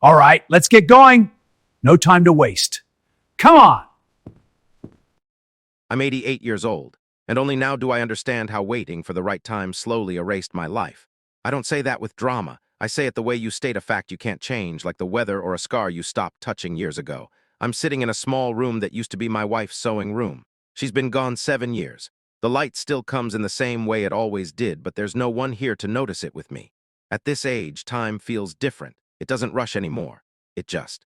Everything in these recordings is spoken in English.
All right, let's get going. No time to waste. Come on. I'm 88 years old, and only now do I understand how waiting for the right time slowly erased my life. I don't say that with drama. I say it the way you state a fact you can't change, like the weather or a scar you stopped touching years ago. I'm sitting in a small room that used to be my wife's sewing room. She's been gone 7 years. The light still comes in the same way it always did, but there's no one here to notice it with me. At this age, time feels different. It doesn't rush anymore. It just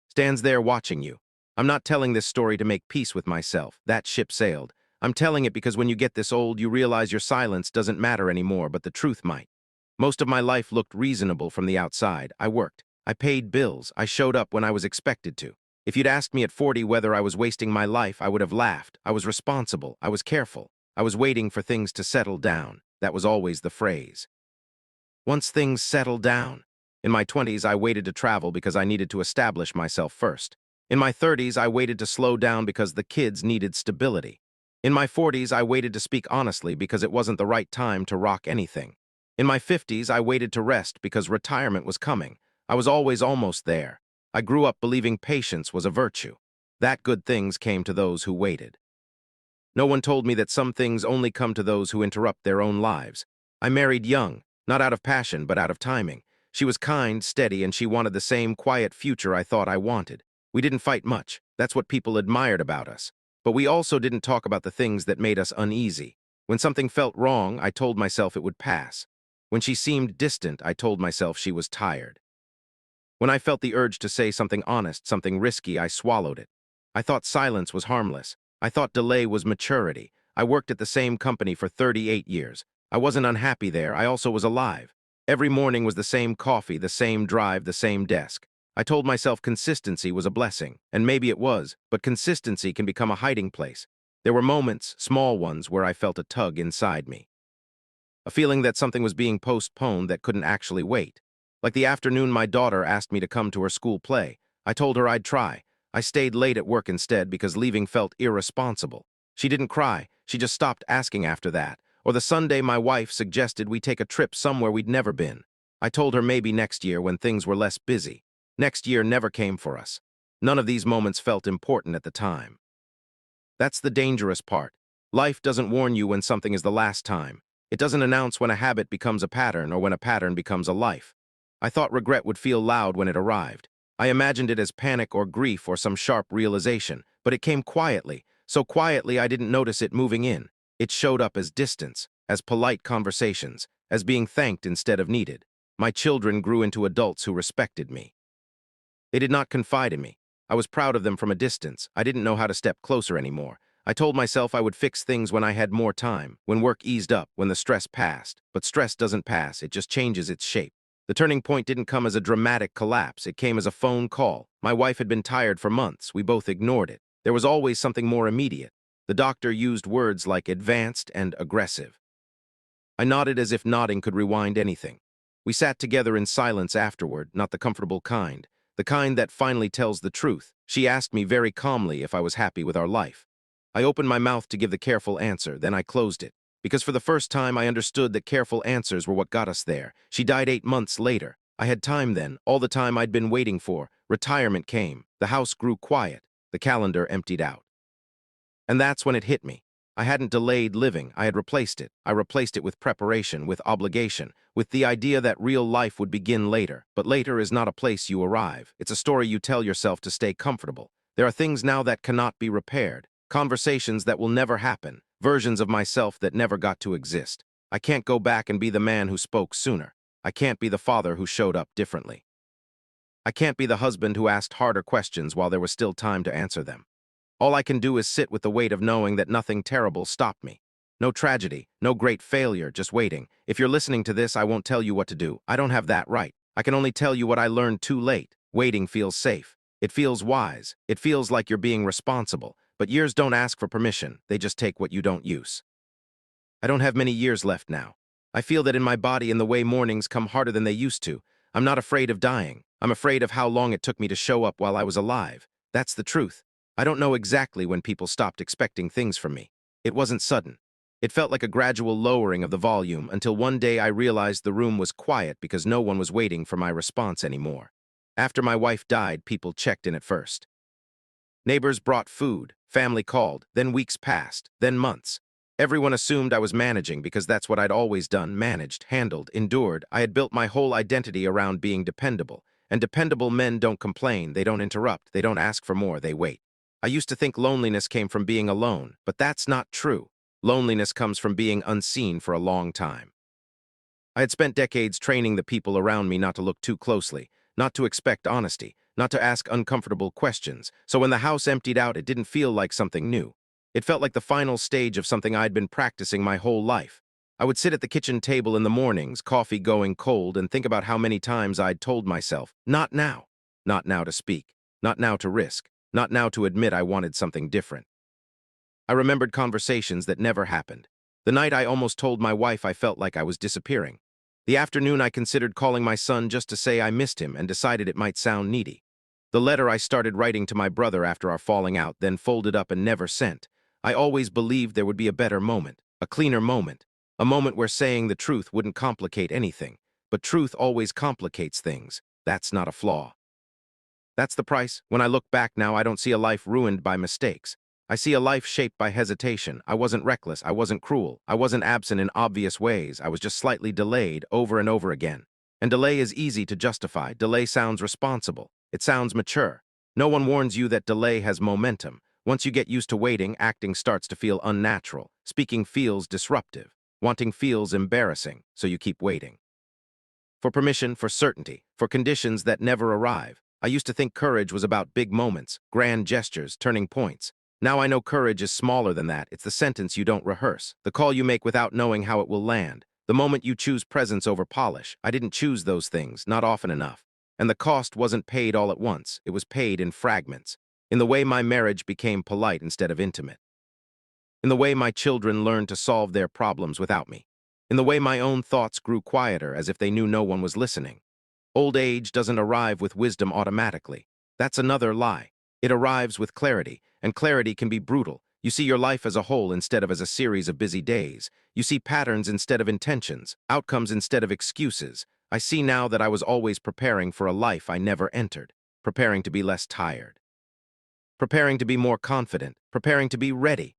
stands there watching you. I'm not telling this story to make peace with myself. That ship sailed. I'm telling it because when you get this old, you realize your silence doesn't matter anymore, but the truth might. Most of my life looked reasonable from the outside. I worked. I paid bills. I showed up when I was expected to. If you'd asked me at 40 whether I was wasting my life, I would have laughed. I was responsible. I was careful. I was waiting for things to settle down. That was always the phrase. Once things settled down. In my 20s, I waited to travel because I needed to establish myself first. In my 30s, I waited to slow down because the kids needed stability. In my 40s, I waited to speak honestly because it wasn't the right time to rock anything. In my 50s, I waited to rest because retirement was coming. I was always almost there. I grew up believing patience was a virtue. That good things came to those who waited. No one told me that some things only come to those who interrupt their own lives. I married young, not out of passion, but out of timing. She was kind, steady, and she wanted the same quiet future I thought I wanted. We didn't fight much. That's what people admired about us. But we also didn't talk about the things that made us uneasy. When something felt wrong, I told myself it would pass. When she seemed distant, I told myself she was tired. When I felt the urge to say something honest, something risky, I swallowed it. I thought silence was harmless. I thought delay was maturity. I worked at the same company for 38 years. I wasn't unhappy there. I also was alive. Every morning was the same coffee, the same drive, the same desk. I told myself consistency was a blessing, and maybe it was, but consistency can become a hiding place. There were moments, small ones, where I felt a tug inside me. A feeling that something was being postponed that couldn't actually wait. Like the afternoon my daughter asked me to come to her school play. I told her I'd try. I stayed late at work instead because leaving felt irresponsible. She didn't cry. She just stopped asking after that. Or the Sunday my wife suggested we take a trip somewhere we'd never been. I told her maybe next year when things were less busy. Next year never came for us. None of these moments felt important at the time. That's the dangerous part. Life doesn't warn you when something is the last time. It doesn't announce when a habit becomes a pattern or when a pattern becomes a life. I thought regret would feel loud when it arrived. I imagined it as panic or grief or some sharp realization, but it came quietly, so quietly I didn't notice it moving in. It showed up as distance, as polite conversations, as being thanked instead of needed. My children grew into adults who respected me. They did not confide in me. I was proud of them from a distance. I didn't know how to step closer anymore. I told myself I would fix things when I had more time, when work eased up, when the stress passed. But stress doesn't pass, it just changes its shape. The turning point didn't come as a dramatic collapse. It came as a phone call. My wife had been tired for months. We both ignored it. There was always something more immediate. The doctor used words like advanced and aggressive. I nodded as if nodding could rewind anything. We sat together in silence afterward, not the comfortable kind, the kind that finally tells the truth. She asked me very calmly if I was happy with our life. I opened my mouth to give the careful answer, then I closed it. Because for the first time I understood that careful answers were what got us there. She died 8 months later. I had time then, all the time I'd been waiting for. Retirement came. The house grew quiet. The calendar emptied out. And that's when it hit me. I hadn't delayed living. I had replaced it. I replaced it with preparation, with obligation, with the idea that real life would begin later. But later is not a place you arrive. It's a story you tell yourself to stay comfortable. There are things now that cannot be repaired. Conversations that will never happen. Versions of myself that never got to exist. I can't go back and be the man who spoke sooner. I can't be the father who showed up differently. I can't be the husband who asked harder questions while there was still time to answer them. All I can do is sit with the weight of knowing that nothing terrible stopped me. No tragedy, no great failure, just waiting. If you're listening to this, I won't tell you what to do. I don't have that right. I can only tell you what I learned too late. Waiting feels safe. It feels wise. It feels like you're being responsible. But years don't ask for permission. They just take what you don't use. I don't have many years left now. I feel that in my body and the way mornings come harder than they used to. I'm not afraid of dying. I'm afraid of how long it took me to show up while I was alive. That's the truth. I don't know exactly when people stopped expecting things from me. It wasn't sudden. It felt like a gradual lowering of the volume until one day I realized the room was quiet because no one was waiting for my response anymore. After my wife died, people checked in at first. Neighbors brought food, family called, then weeks passed, then months. Everyone assumed I was managing because that's what I'd always done, managed, handled, endured. I had built my whole identity around being dependable. And dependable men don't complain, they don't interrupt, they don't ask for more, they wait. I used to think loneliness came from being alone, but that's not true. Loneliness comes from being unseen for a long time. I had spent decades training the people around me not to look too closely, not to expect honesty, not to ask uncomfortable questions, so when the house emptied out, it didn't feel like something new. It felt like the final stage of something I'd been practicing my whole life. I would sit at the kitchen table in the mornings, coffee going cold, and think about how many times I'd told myself, not now. Not now to speak. Not now to risk. Not now to admit I wanted something different. I remembered conversations that never happened. The night I almost told my wife I felt like I was disappearing. The afternoon I considered calling my son just to say I missed him and decided it might sound needy. The letter I started writing to my brother after our falling out, then folded up and never sent. I always believed there would be a better moment, a cleaner moment, a moment where saying the truth wouldn't complicate anything. But truth always complicates things. That's not a flaw. That's the price. When I look back now, I don't see a life ruined by mistakes. I see a life shaped by hesitation. I wasn't reckless. I wasn't cruel. I wasn't absent in obvious ways. I was just slightly delayed over and over again. And delay is easy to justify. Delay sounds responsible. It sounds mature. No one warns you that delay has momentum. Once you get used to waiting, acting starts to feel unnatural. Speaking feels disruptive. Wanting feels embarrassing, so you keep waiting. For permission, for certainty, for conditions that never arrive. I used to think courage was about big moments, grand gestures, turning points. Now I know courage is smaller than that. It's the sentence you don't rehearse, the call you make without knowing how it will land, the moment you choose presence over polish. I didn't choose those things, not often enough. And the cost wasn't paid all at once. It was paid in fragments, in the way my marriage became polite instead of intimate, in the way my children learned to solve their problems without me, in the way my own thoughts grew quieter as if they knew no one was listening. Old age doesn't arrive with wisdom automatically. That's another lie. It arrives with clarity, and clarity can be brutal. You see your life as a whole instead of as a series of busy days. You see patterns instead of intentions, outcomes instead of excuses. I see now that I was always preparing for a life I never entered, preparing to be less tired, preparing to be more confident, preparing to be ready.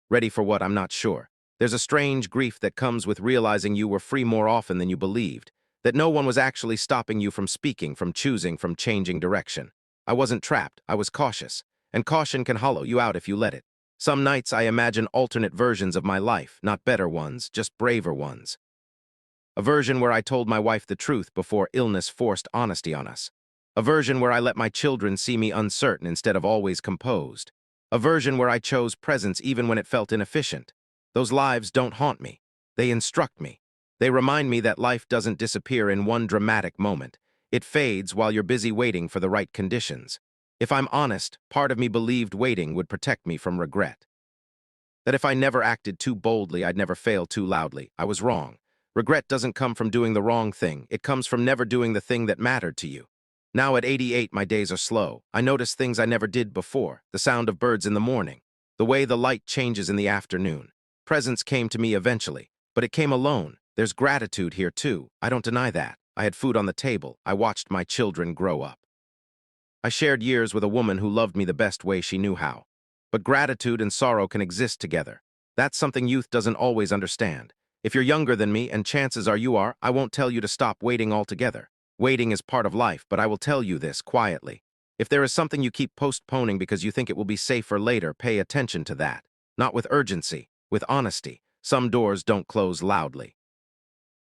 Ready for what? I'm not sure. There's a strange grief that comes with realizing you were free more often than you believed, that no one was actually stopping you from speaking, from choosing, from changing direction. I wasn't trapped, I was cautious, and caution can hollow you out if you let it. Some nights I imagine alternate versions of my life, not better ones, just braver ones. A version where I told my wife the truth before illness forced honesty on us. A version where I let my children see me uncertain instead of always composed. A version where I chose presence even when it felt inefficient. Those lives don't haunt me. They instruct me. They remind me that life doesn't disappear in one dramatic moment. It fades while you're busy waiting for the right conditions. If I'm honest, part of me believed waiting would protect me from regret. That if I never acted too boldly, I'd never fail too loudly. I was wrong. Regret doesn't come from doing the wrong thing. It comes from never doing the thing that mattered to you. Now at 88, my days are slow. I notice things I never did before. The sound of birds in the morning. The way the light changes in the afternoon. Presence came to me eventually, but it came alone. There's gratitude here too. I don't deny that. I had food on the table. I watched my children grow up. I shared years with a woman who loved me the best way she knew how. But gratitude and sorrow can exist together. That's something youth doesn't always understand. If you're younger than me, and chances are you are, I won't tell you to stop waiting altogether. Waiting is part of life, but I will tell you this quietly. If there is something you keep postponing because you think it will be safer later, pay attention to that. Not with urgency, with honesty. Some doors don't close loudly.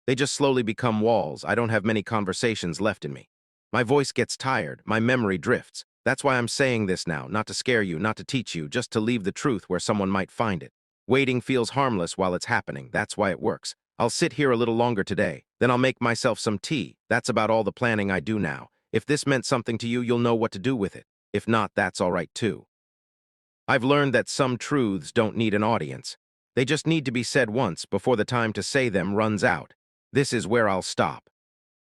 They just slowly become walls. I don't have many conversations left in me. My voice gets tired, my memory drifts. That's why I'm saying this now, not to scare you, not to teach you, just to leave the truth where someone might find it. Waiting feels harmless while it's happening. That's why it works. I'll sit here a little longer today. Then I'll make myself some tea. That's about all the planning I do now. If this meant something to you, you'll know what to do with it. If not, that's all right too. I've learned that some truths don't need an audience. They just need to be said once before the time to say them runs out. This is where I'll stop.